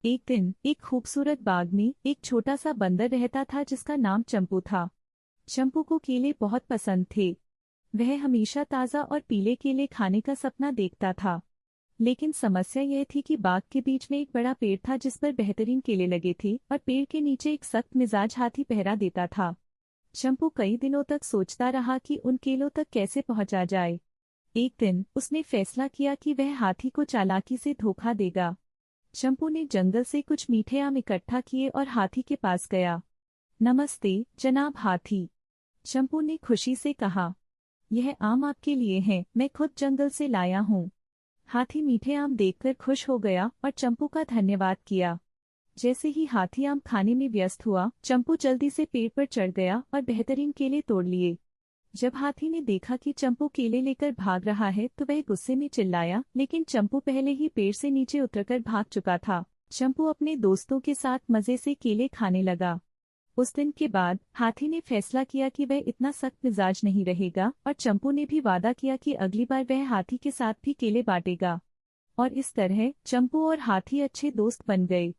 एक दिन एक खूबसूरत बाग में एक छोटा सा बंदर रहता था जिसका नाम चंपू था। चंपू को केले बहुत पसंद थे। वह हमेशा ताज़ा और पीले केले खाने का सपना देखता था। लेकिन समस्या यह थी कि बाग के बीच में एक बड़ा पेड़ था जिस पर बेहतरीन केले लगे थे और पेड़ के नीचे एक सख्त मिजाज हाथी पहरा देता था। चंपू कई दिनों तक सोचता रहा कि उन केलों तक कैसे पहुंचा जाए। एक दिन उसने फैसला किया कि वह हाथी को चालाकी से धोखा देगा। चंपू ने जंगल से कुछ मीठे आम इकट्ठा किए और हाथी के पास गया। नमस्ते जनाब हाथी, चंपू ने खुशी से कहा। यह आम आपके लिए हैं, मैं खुद जंगल से लाया हूँ। हाथी मीठे आम देखकर खुश हो गया और चंपू का धन्यवाद किया। जैसे ही हाथी आम खाने में व्यस्त हुआ, चंपू जल्दी से पेड़ पर चढ़ गया और बेहतरीन केले तोड़ लिए। जब हाथी ने देखा कि चंपू केले लेकर भाग रहा है तो वह गुस्से में चिल्लाया, लेकिन चंपू पहले ही पेड़ से नीचे उतरकर भाग चुका था। चंपू अपने दोस्तों के साथ मजे से केले खाने लगा। उस दिन के बाद हाथी ने फैसला किया कि वह इतना सख्त मिजाज नहीं रहेगा और चंपू ने भी वादा किया कि अगली बार वह हाथी के साथ भी केले बांटेगा। और इस तरह चंपू और हाथी अच्छे दोस्त बन गए।